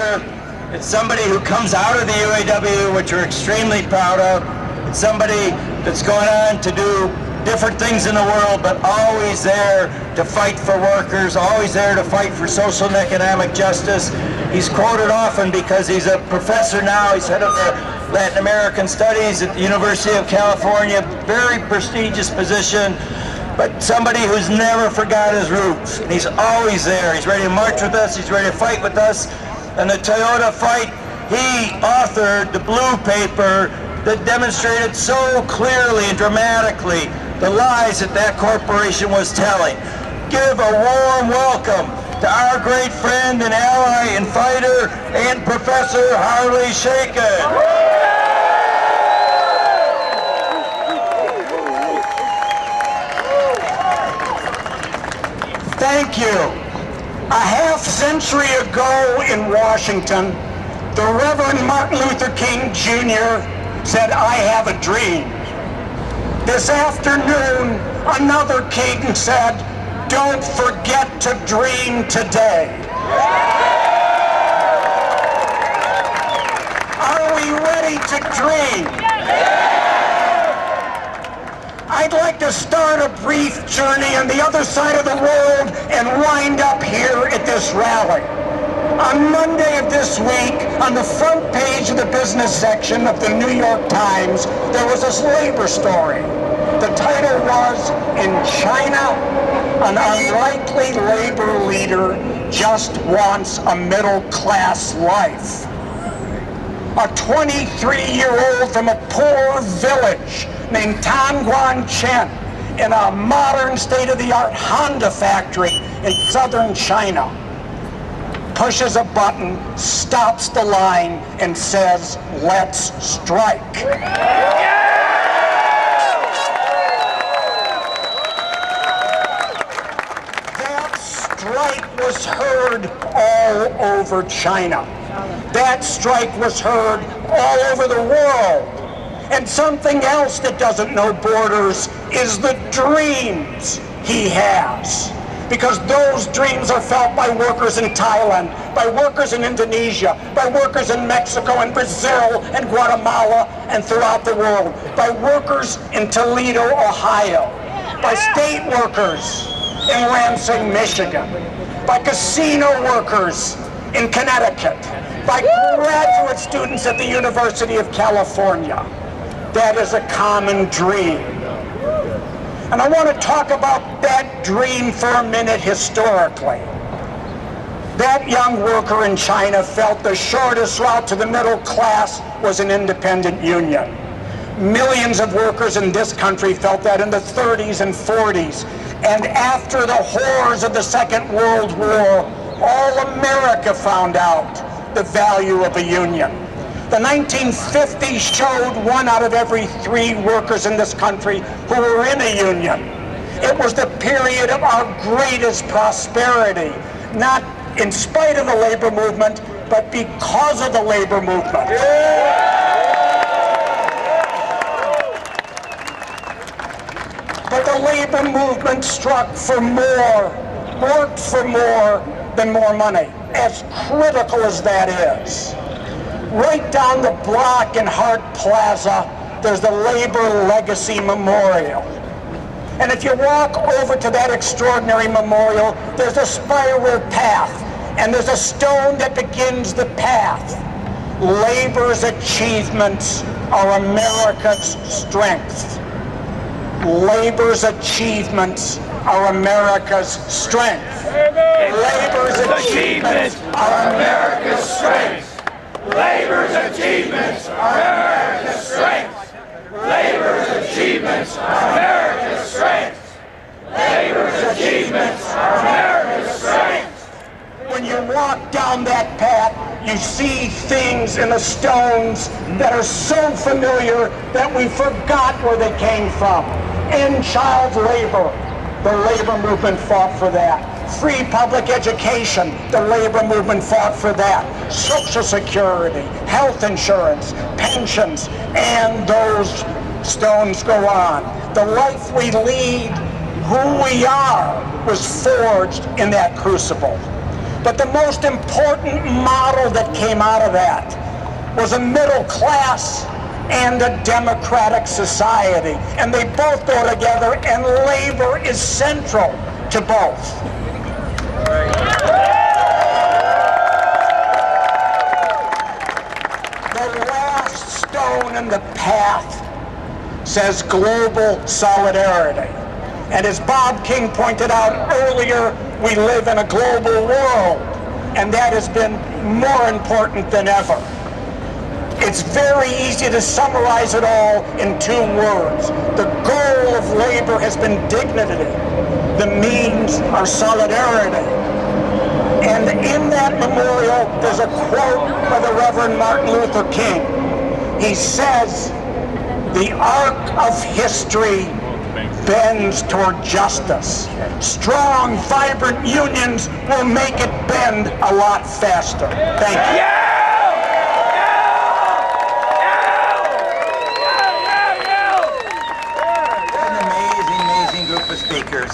leader. It's somebody who comes out of the UAW, which we're extremely proud of. It's somebody that's going on to do different things in the world, but always there to fight for workers, always there to fight for social and economic justice. He's quoted often because he's a professor now. He's head of the Latin American Studies at the University of California, very prestigious position, but somebody who's never forgot his roots. And he's always there. He's ready to march with us. He's ready to fight with us. And the Toyota fight, he authored the blue paper that demonstrated so clearly and dramatically the lies that that corporation was telling. Give a warm welcome to our great friend and ally and fighter and Professor Harley Shaiken. Thank you. A half-century ago in Washington, the Reverend Martin Luther King Jr. said, "I have a dream." This afternoon, another King said, "Don't forget to dream today." Are we ready to dream? I'd like to start a brief journey on the other side of the world and wind up here at this rally. On Monday of this week, on the front page of the business section of the New York Times, there was this labor story. The title was, "In China, an unlikely labor leader just wants a middle-class life." A 23-year-old from a poor village named Tan Guan Chen in a modern state-of-the-art Honda factory in southern China pushes a button, stops the line, and says, "Let's strike." That strike was heard all over China. That strike was heard all over the world. And something else that doesn't know borders is the dreams he has. Because those dreams are felt by workers in Thailand, by workers in Indonesia, by workers in Mexico and Brazil and Guatemala and throughout the world, by workers in Toledo, Ohio, by state workers in Lansing, Michigan, by casino workers in Connecticut, by graduate students at the University of California. That is a common dream. And I want to talk about that dream for a minute historically. That young worker in China felt the shortest route to the middle class was an independent union. Millions of workers in this country felt that in the 30s and 40s. And after the horrors of the Second World War, all America found out the value of a union. The 1950s showed 1 out of every 3 workers in this country who were in a union. It was the period of our greatest prosperity, not in spite of the labor movement, but because of the labor movement. But the labor movement struck for more, worked for more than more money, as critical as that is. Right down the block in Hart Plaza, there's the Labor Legacy Memorial. And if you walk over to that extraordinary memorial, there's a spiral path, and there's a stone that begins the path. Labor's achievements are America's strength. Labor's achievements are America's strength. Labor's achievements are America's strength. Labor's achievements are America's strength. Labor's achievements are America's strength. Labor's achievements are America's strength. When you walk down that path, you see things in the stones that are so familiar that we forgot where they came from. End child labor. The labor movement fought for that. Free public education, the labor movement fought for that. Social Security, health insurance, pensions, and those stones go on. The life we lead, who we are, was forged in that crucible. But the most important model that came out of that was a middle class and a democratic society. And they both go together, and labor is central to both. The last stone in the path says global solidarity. And as Bob King pointed out earlier, we live in a global world, and that has been more important than ever. It's very easy to summarize it all in 2 words. The goal of labor has been dignity. The means are solidarity. And in that memorial, there's a quote by the Reverend Martin Luther King. He says, "The arc of history bends toward justice. Strong, vibrant unions will make it bend a lot faster." Thank you. An amazing, amazing group of speakers.